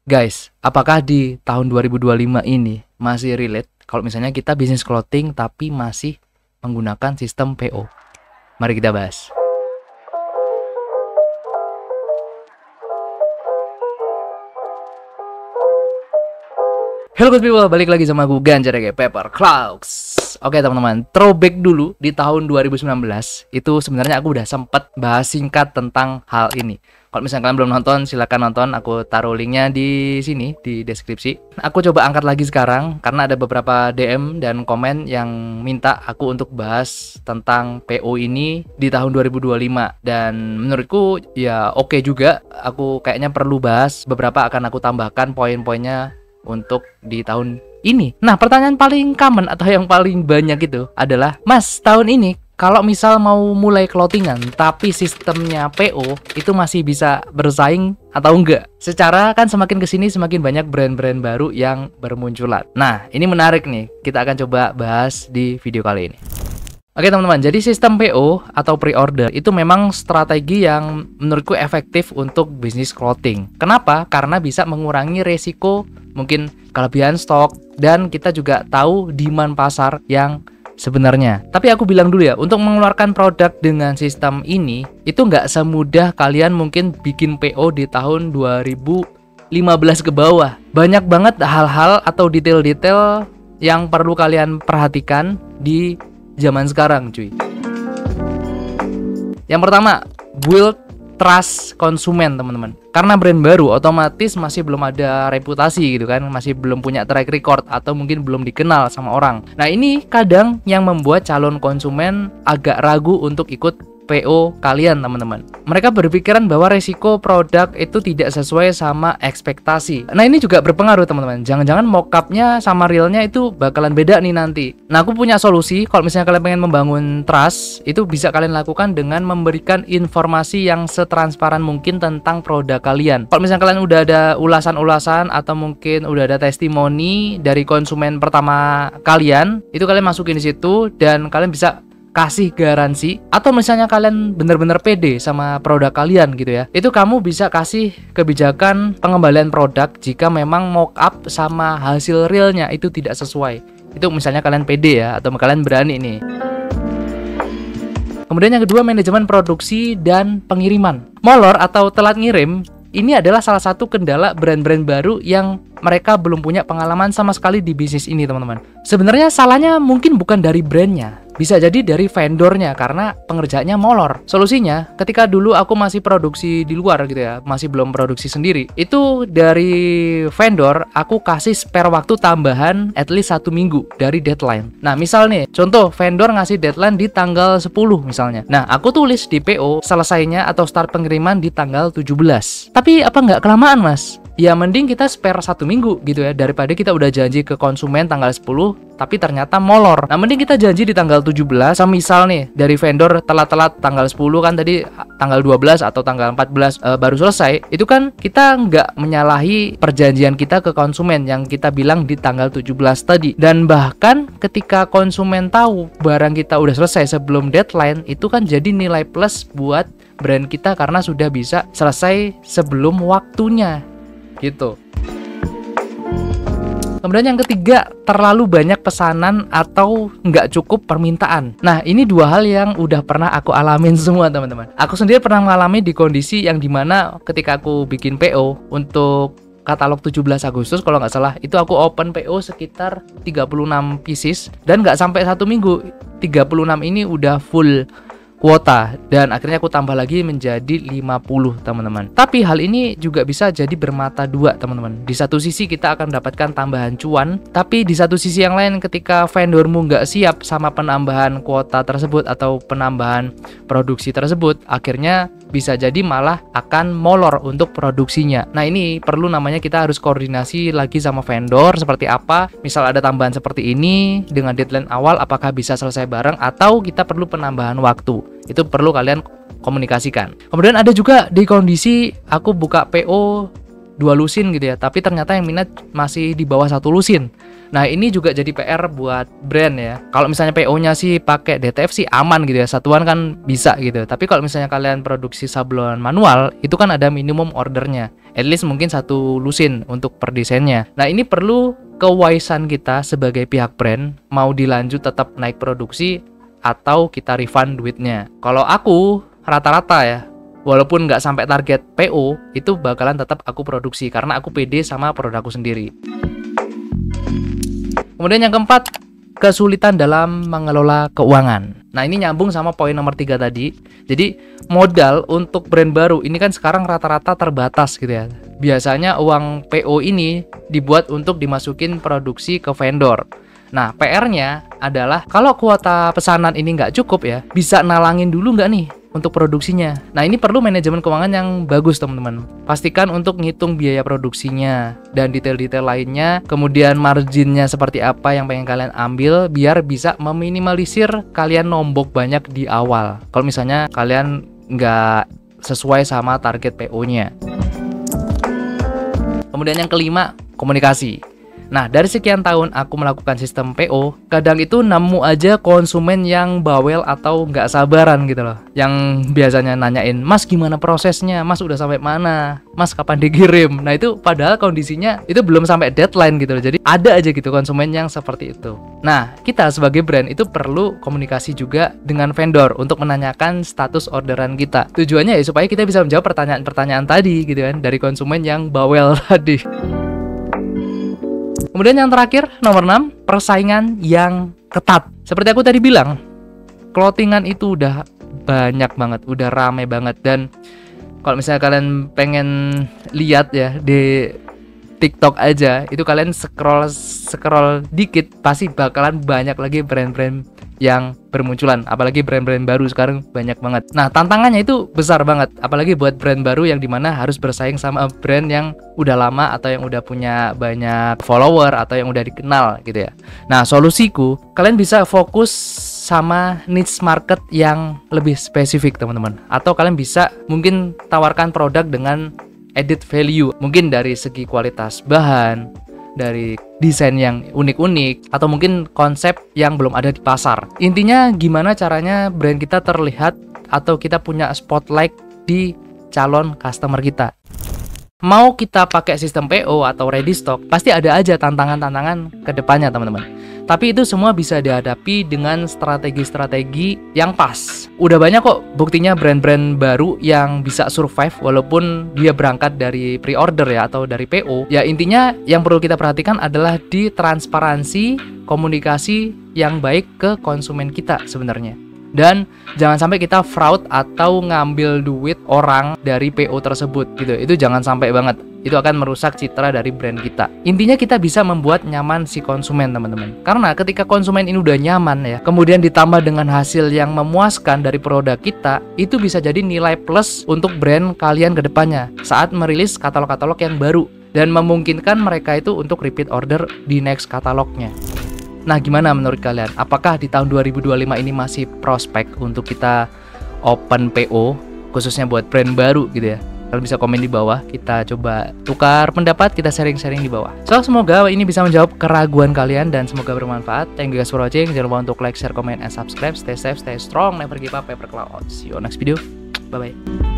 Guys, apakah di tahun 2025 ini masih relate kalau misalnya kita bisnis clothing tapi masih menggunakan sistem PO? Mari kita bahas. Hello good people, balik lagi sama gue Ganjar ya, Paper Clouds. Oke teman-teman, throwback dulu di tahun 2019. Itu sebenarnya aku udah sempet bahas singkat tentang hal ini. Kalau misalnya kalian belum nonton, silahkan nonton. Aku taruh linknya di sini, di deskripsi. Aku coba angkat lagi sekarang, karena ada beberapa DM dan komen yang minta aku untuk bahas tentang PO ini di tahun 2025. Dan menurutku ya oke juga. Aku kayaknya perlu bahas. Beberapa akan aku tambahkan poin-poinnya untuk di tahun ini. Nah, pertanyaan paling common atau yang paling banyak itu adalah, Mas, tahun ini kalau misal mau mulai clothingan tapi sistemnya PO itu masih bisa bersaing atau enggak? Secara kan semakin kesini semakin banyak brand-brand baru yang bermunculan. Nah, ini menarik nih. Kita akan coba bahas di video kali ini. Oke teman-teman, jadi sistem PO atau pre-order itu memang strategi yang menurutku efektif untuk bisnis clothing. Kenapa? Karena bisa mengurangi resiko mungkin kelebihan stok, dan kita juga tahu demand pasar yang sebenarnya. Tapi aku bilang dulu ya, untuk mengeluarkan produk dengan sistem ini itu nggak semudah kalian mungkin bikin PO di tahun 2015 ke bawah. Banyak banget hal-hal atau detail-detail yang perlu kalian perhatikan di zaman sekarang, cuy. Yang pertama, build trust konsumen, teman-teman. Karena brand baru otomatis masih belum ada reputasi gitu kan, masih belum punya track record atau mungkin belum dikenal sama orang. Nah, ini kadang yang membuat calon konsumen agak ragu untuk ikut PO kalian, teman-teman. Mereka berpikiran bahwa resiko produk itu tidak sesuai sama ekspektasi. Nah, ini juga berpengaruh, teman-teman. Jangan-jangan mockupnya sama realnya itu bakalan beda nih nanti. Nah, aku punya solusi. Kalau misalnya kalian pengen membangun trust, itu bisa kalian lakukan dengan memberikan informasi yang setransparan mungkin tentang produk kalian. Kalau misalnya kalian udah ada ulasan-ulasan atau mungkin udah ada testimoni dari konsumen pertama kalian, itu kalian masukin di situ dan kalian bisa kasih garansi. Atau misalnya kalian bener-bener pede sama produk kalian gitu ya, itu kamu bisa kasih kebijakan pengembalian produk jika memang mockup sama hasil realnya itu tidak sesuai. Itu misalnya kalian pede ya, atau kalian berani nih. Kemudian yang kedua, manajemen produksi dan pengiriman. Molor atau telat ngirim ini adalah salah satu kendala brand-brand baru yang mereka belum punya pengalaman sama sekali di bisnis ini, teman-teman. Sebenarnya salahnya mungkin bukan dari brandnya, bisa jadi dari vendornya karena pengerjaannya molor. Solusinya, ketika dulu aku masih produksi di luar gitu ya, masih belum produksi sendiri, itu dari vendor aku kasih spare waktu tambahan at least 1 minggu dari deadline. Nah, misal nih, contoh vendor ngasih deadline di tanggal 10 misalnya. Nah, aku tulis di PO selesainya atau start pengiriman di tanggal 17. Tapi apa nggak kelamaan, Mas? Ya mending kita spare 1 minggu gitu ya, daripada kita udah janji ke konsumen tanggal 10 tapi ternyata molor. Nah, mending kita janji di tanggal 17. Sama misal nih dari vendor telat-telat tanggal 10 kan, tadi tanggal 12 atau tanggal 14 baru selesai. Itu kan kita nggak menyalahi perjanjian kita ke konsumen yang kita bilang di tanggal 17 tadi. Dan bahkan ketika konsumen tahu barang kita udah selesai sebelum deadline, itu kan jadi nilai plus buat brand kita karena sudah bisa selesai sebelum waktunya gitu. Kemudian yang ketiga, terlalu banyak pesanan atau nggak cukup permintaan. Nah, ini dua hal yang udah pernah aku alamin semua, teman-teman. Aku sendiri pernah mengalami di kondisi yang dimana ketika aku bikin PO untuk katalog 17 Agustus kalau nggak salah, itu aku open PO sekitar 36 pieces dan nggak sampai 1 minggu 36 ini udah full kuota, dan akhirnya aku tambah lagi menjadi 50, teman-teman. Tapi hal ini juga bisa jadi bermata dua, teman-teman. Di satu sisi kita akan mendapatkan tambahan cuan, tapi di satu sisi yang lain ketika vendormu nggak siap sama penambahan kuota tersebut atau penambahan produksi tersebut, akhirnya bisa jadi malah akan molor untuk produksinya. Nah, ini perlu namanya kita harus koordinasi lagi sama vendor seperti apa. Misal ada tambahan seperti ini dengan deadline awal, apakah bisa selesai bareng atau kita perlu penambahan waktu. Itu perlu kalian komunikasikan. Kemudian ada juga di kondisi aku buka PO 2 lusin gitu ya, tapi ternyata yang minat masih di bawah 1 lusin. Nah, ini juga jadi PR buat brand ya. Kalau misalnya PO-nya sih pakai DTF sih aman gitu ya, satuan kan bisa gitu. Tapi kalau misalnya kalian produksi sablon manual, itu kan ada minimum ordernya. At least mungkin 1 lusin untuk per desainnya. Nah, ini perlu kewaisan kita sebagai pihak brand, mau dilanjut tetap naik produksi atau kita refund duitnya. Kalau aku rata-rata ya, walaupun nggak sampai target PO, itu bakalan tetap aku produksi karena aku pede sama produkku sendiri. Kemudian yang keempat, kesulitan dalam mengelola keuangan. Nah, ini nyambung sama poin nomor 3 tadi. Jadi modal untuk brand baru ini kan sekarang rata-rata terbatas gitu ya. Biasanya uang PO ini dibuat untuk dimasukin produksi ke vendor. Nah, PR-nya adalah kalau kuota pesanan ini nggak cukup ya, bisa nalangin dulu nggak nih untuk produksinya. Nah, ini perlu manajemen keuangan yang bagus, teman-teman. Pastikan untuk ngitung biaya produksinya dan detail-detail lainnya, kemudian marginnya seperti apa yang pengen kalian ambil, biar bisa meminimalisir kalian nombok banyak di awal. Kalau misalnya kalian nggak sesuai sama target PO-nya. Kemudian yang kelima, komunikasi. Nah, dari sekian tahun aku melakukan sistem PO, kadang itu nemu aja konsumen yang bawel atau nggak sabaran gitu loh. Yang biasanya nanyain, "Mas gimana prosesnya? Mas udah sampai mana? Mas kapan dikirim?" Nah, itu padahal kondisinya itu belum sampai deadline gitu loh. Jadi ada aja gitu konsumen yang seperti itu. Nah, kita sebagai brand itu perlu komunikasi juga dengan vendor untuk menanyakan status orderan kita. Tujuannya ya supaya kita bisa menjawab pertanyaan-pertanyaan tadi gitu kan, dari konsumen yang bawel tadi. Kemudian yang terakhir, nomor 6, persaingan yang ketat. Seperti aku tadi bilang, clothingan itu udah banyak banget, udah rame banget. Dan kalau misalnya kalian pengen lihat ya di TikTok aja, itu kalian scroll dikit pasti bakalan banyak lagi brand-brand yang bermunculan, apalagi brand-brand baru sekarang banyak banget. Nah, tantangannya itu besar banget, apalagi buat brand baru yang dimana harus bersaing sama brand yang udah lama atau yang udah punya banyak follower atau yang udah dikenal gitu ya. Nah, solusiku, kalian bisa fokus sama niche market yang lebih spesifik, teman-teman. Atau kalian bisa mungkin tawarkan produk dengan added value, mungkin dari segi kualitas bahan, dari desain yang unik-unik, atau mungkin konsep yang belum ada di pasar. Intinya gimana caranya brand kita terlihat atau kita punya spotlight di calon customer kita. Mau kita pakai sistem PO atau ready stock, pasti ada aja tantangan-tantangan ke depannya, teman-teman. Tapi itu semua bisa dihadapi dengan strategi-strategi yang pas. Udah banyak kok buktinya brand-brand baru yang bisa survive walaupun dia berangkat dari pre-order ya atau dari PO. Ya, intinya yang perlu kita perhatikan adalah di transparansi komunikasi yang baik ke konsumen kita sebenarnya. Dan jangan sampai kita fraud atau ngambil duit orang dari PO tersebut gitu. Itu jangan sampai banget. Itu akan merusak citra dari brand kita. Intinya kita bisa membuat nyaman si konsumen, teman-teman. Karena ketika konsumen ini udah nyaman ya, kemudian ditambah dengan hasil yang memuaskan dari produk kita, itu bisa jadi nilai plus untuk brand kalian ke depannya saat merilis katalog-katalog yang baru dan memungkinkan mereka itu untuk repeat order di next katalognya. Nah, gimana menurut kalian? Apakah di tahun 2025 ini masih prospek untuk kita open PO, khususnya buat brand baru gitu ya? Kalian bisa komen di bawah, kita coba tukar pendapat, kita sharing-sharing di bawah. So, semoga ini bisa menjawab keraguan kalian dan semoga bermanfaat. Thank you guys for watching. Jangan lupa untuk like, share, comment, and subscribe. Stay safe, stay strong, never give up, Paper Cloud. See you on next video. Bye-bye.